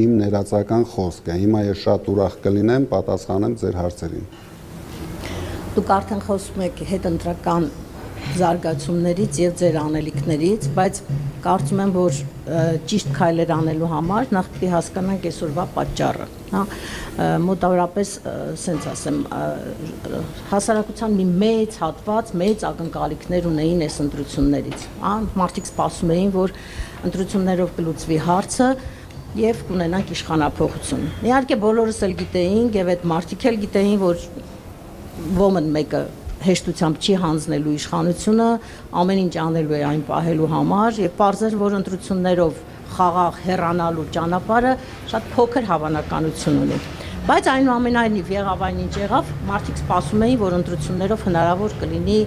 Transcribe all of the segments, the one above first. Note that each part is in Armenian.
իմ ներածական խոսքը։ Հիմա ես շատ ուրախ կլինեմ պատասխանեմ ձեր հարցերին։ Դուք արդեն խոսում եք հետընտրական զարգացումներից եւ ձեր անելիքներից, բայց կարծում եմ, որ ճիշտ քայլեր անելու համար նախ պետք է հասկանանք այսօրվա պատճառը, հա, մոտավորապես, ասենց ասեմ, հասարակության մի մեծ հատված, մեծ ակնկալիքներ ունեին այս ընտրություններից, հա, մարդիկ սպասում էին, որ ընտրություններով կլուծվի հարցը եւ կունենանք իշխանափոխություն։ Իհարկե բոլորս էլ գիտեինք եւ այդ մարդիկ էլ գիտեին, որ ոմն մեկը հեշտությամբ չի հանձնելու իշխանությունը, ամեն ինչ անելու է այն պահելու համար եւ պարզեր, որ ընտրություններով խաղաղ հեռանալու ճանապարհը շատ փոքր հավանականություն ունի։ Բայց այնուամենայնիվ եղավ այն ինչ եղավ, մարդիկ սպասում էին, որ ընտրություններով հնարավոր կլինի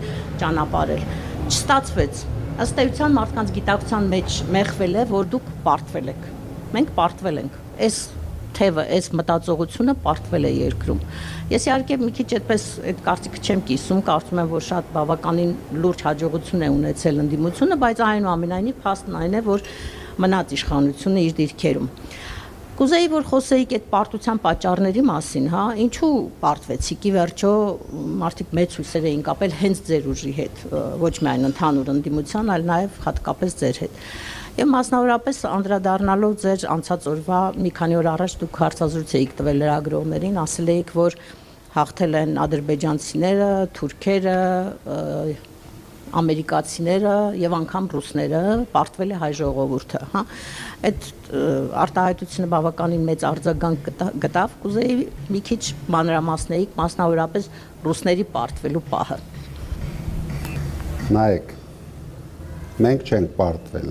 ճանապարհել։ Չստացվեց։ Ըստ էության մարդկանց գիտակցության մեջ մեղվել է, որ դուք պարտվել եք։ Մենք պարտվել ենք։ Այս թևը, այս մտածողությունը պարտվել է երկրում։ Ես իհարկե մի քիչ այդպես այդ կարծիքը չեմ կիսում, կարծում եմ, որ շատ բավականին լուրջ հաջողություն է ունեցել ընդդիմությունը, բայց այնուամենայնիվ փաստն այն է, որ մնաց իշխանությունը իր դիրքերում։ Կուզեի, որ խոսեիք այդ պարտության պատճառների մասին, հա, ինչու պարտվեցիք, ի վերջո մարդիկ մեծ հույսեր էին կապել հենց ձեր ուժի հետ, ոչ միայն ընդհանուր ընդդիմության, այլ նաև հատկապես ձեր հետ։ Եվ մասնավորապես անդրադառնալով ձեր անցած օրվա մի քանի օր առաջ դուք հարցազրույց էիք տվել լրագրողներին, ասել էիք, որ հաղթել են ադրբեջանցիները, թուրքերը, ամերիկացիները եւ անգամ ռուսները, պարտվել է հայ ժողովուրդը, հա։ Այդ արտահայտությունը բավականին մեծ արձագանք գտավ, կուզեի մի քիչ մանրամասնեիք, մասնավորապես ռուսների պարտվելու պահը։ Նայեք, մենք չենք պարտվել։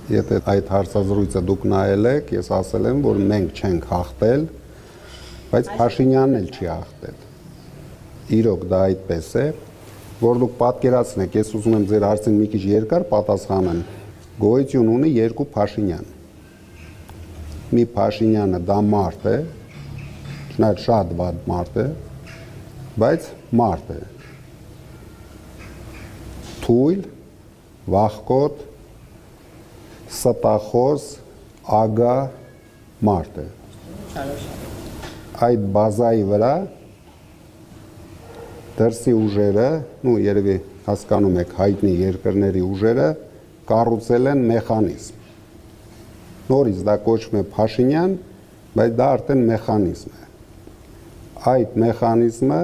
Եթե այդ հարցազրույցը դուք նայել եք, ես ասել եմ, որ մենք չենք հաղթել, բայց Փաշինյանն էլ չի հաղթել։ Իրոք դա այդպես է, որ դուք պատկերացնեք, ես ուզում եմ ձեր հարցին մի քիչ երկար պատասխանեմ։ Գոյություն ունի երկու Փաշինյան։ Մի Փաշինյանը դա մարդ է, չնայած շատ վատ մարդ է, բայց մարդ է։ Թույլ, վախկոտ, ստախոս, ագա մարդ է։ Այդ բազայի վրա դրսի ուժերը, երևի հասկանում եք հայտնի երկրների ուժերը, կառուցել են մեխանիզմ։ Նորից դա կոչվում է Փաշինյան, բայց դա արդեն մեխանիզմ է։ Այդ մեխանիզմը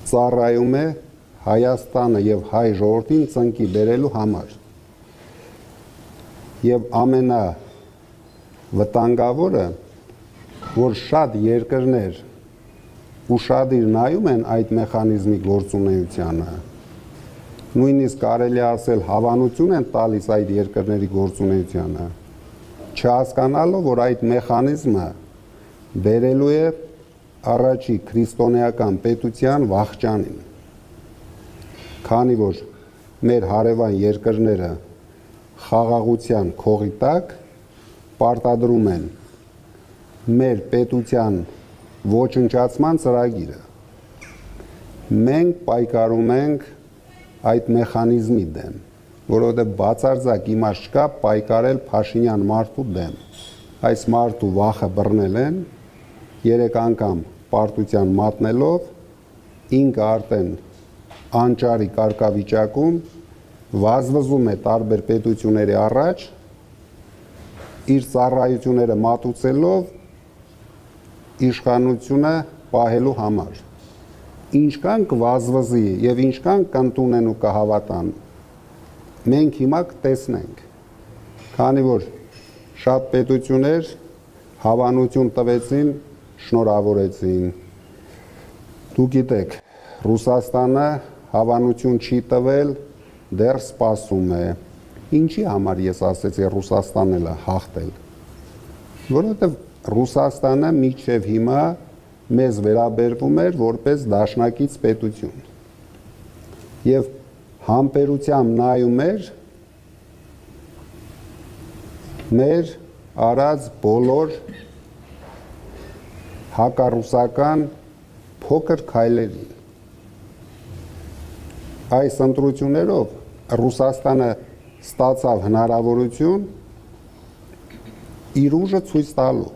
ծառայում է Հայաստանը եւ հայ ժողովրդին ծնկի բերելու համար։ Եվ ամենավտանգավորը, որ շատ երկրներ ուշադիր նայում են այդ մեխանիզմի գործունեությանը, նույնիսկ կարելի ասել հավանություն են տալիս այդ երկրների գործունեությանը, չհասկանալով, որ այդ մեխանիզմը բերելու է առաջի քրիստոնեական պետության վախճանին։ Քանի որ մեր հարևան երկրները խաղաղության քողի տակ պարտադրում են մեր պետության ոչնչացման ծրագիրը։ Մենք պայքարում ենք այդ մեխանիզմի դեմ, որովհետև բացարձակ իմաստ չկա պայքարել Փաշինյան մարդու դեմ։ Այս մարդու վախը բռնել են, 3 անգամ պարտության մատնելով, ինքը արդեն անճարի կարգավիճակում վազվզում է տարբեր պետությունների առաջ, իր ծառայությունները մատուցելով իշխանությունը պահելու համար։ Ինչքան կվազվզի եւ ինչքան կընդունեն ու կհավատան, մենք հիմա կտեսնենք։ Քանի որ շատ պետություններ հավանություն տվեցին, շնորհավորեցին։ Դուք գիտեք, Ռուսաստանը հավանություն չի տվել, դեռ սպասում է։ Ինչի համար ես ասեցի Ռուսաստանն էլ հաղթել։ Որովհետև Ռուսաստանը մինչև հիմա մեզ վերաբերվում էր որպես դաշնակից պետություն։ Եվ համբերությամբ նայում էր մեր արած բոլոր հակառուսական փոքր քայլերին։ Այս ընտրություններով Ռուսաստանը ստացավ հնարավորություն իր ուժը ցույց տալու։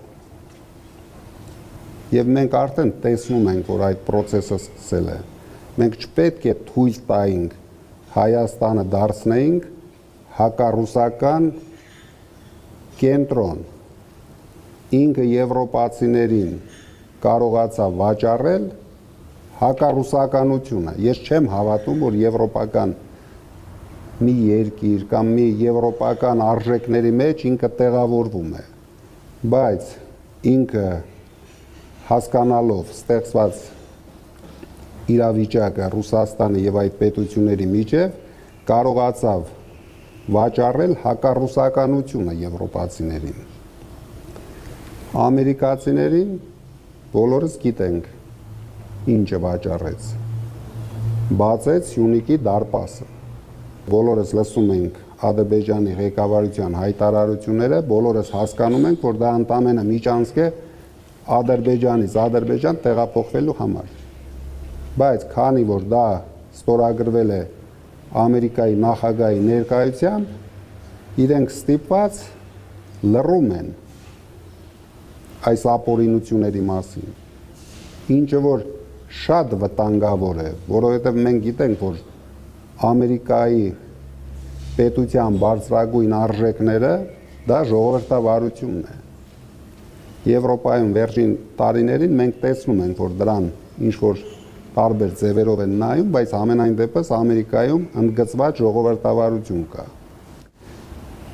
Եվ մենք արդեն տեսնում ենք, որ այդ process-ը սկսել է։ Մենք չպետք է թույլ տայինք Հայաստանը դարձնեինք հակառուսական կենտրոն։ Ինքը եվրոպացիներին կարողացավ վաճառել հակառուսականությունը։ Ես չեմ հավատում, որ եվրոպական մի երկիր կամ մի եվրոպական արժեքների մեջ ինքը տեղավորվում է, բայց ինքը հասկանալով ստեղծված իրավիճակը Ռուսաստանի եւ այդ պետությունների միջև կարողացավ վաճառել հակառուսականությունը եվրոպացիներին։ Ամերիկացիներին բոլորս գիտենք ինչը վաճառեց։ Բացեց Սյունիքի դարպասը։ Բոլորս լսում ենք Ադրբեջանի ղեկավարության հայտարարությունները, բոլորս հասկանում ենք, որ դա ընդամենը միջանցք է Ադրբեջանից Ադրբեջան տեղափոխվելու համար։ Բայց քանի որ դա ստորագրվել է Ամերիկայի նախագահի ներկայությամբ, իրենք ստիպված լռում են այս ապօրինությունների մասին, ինչը որ շատ վտանգավոր է, որովհետև մենք գիտենք, որ Ամերիկայի պետության բարձրագույն արժեքները դա ժողովրդավարությունն է։ Եվրոպայում վերջին տարիներին մենք տեսնում ենք, որ դրան ինչ-որ տարբեր ձևերով են նայում, բայց ամենայն դեպս Ամերիկայում ընդգծված ժողովրդավարություն կա։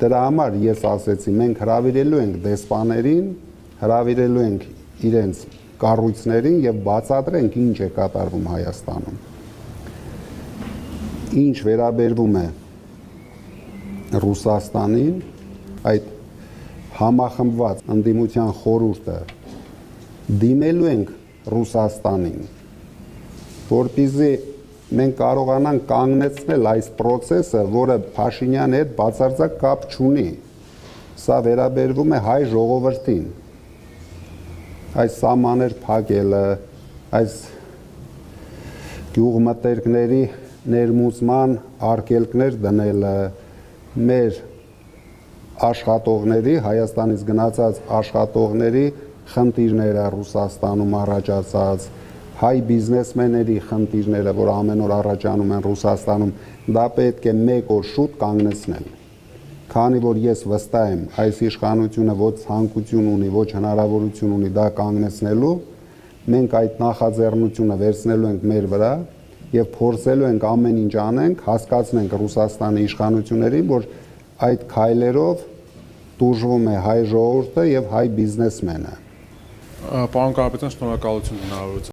Դրա համար ես ասեցի, մենք հրավիրելու ենք դեսպաներին, հրավիրելու ենք իրենց կառույցներին եւ բացատրենք ինչ է կատարվում Հայաստանում։ Ինչ վերաբերվում է Ռուսաստանին, այդ համախմբված ընդդիմության խորհուրդը դիմելու ենք Ռուսաստանին, որպեսզի մենք կարողանանք կանգնեցնել այս process-ը, որը Փաշինյանի հետ բացարձակ կապ չունի։ Սա վերաբերվում է հայ ժողովրդին։ Այս սահմաններ փակելը, այս գյուղմտերքների ներմուծման արգելքներ դնելը, մեր աշխատողների, Հայաստանից գնացած աշխատողների խնդիրները Ռուսաստանում առաջացած, հայ բիզնեսմենների խնդիրները, որ ամեն օր առաջանում են Ռուսաստանում, դա պետք է մեկ օր շուտ կանգնեցնել։ Քանի որ ես վստահ եմ, այս իշխանությունը ոչ ցանկություն ունի, ոչ հնարավորություն ունի դա կանգնեցնելու, մենք այդ նախաձեռնությունը վերցնելու ենք մեր վրա եւ փորձելու ենք ամեն ինչ անենք, հասկացնենք Ռուսաստանի իշխանություններին, որ այդ քայլերով դժվում է հայ ժողովուրդը եւ հայ բիզնեսմենը։ Պարոն Կարապետյան, շնորհակալություն հնարավորության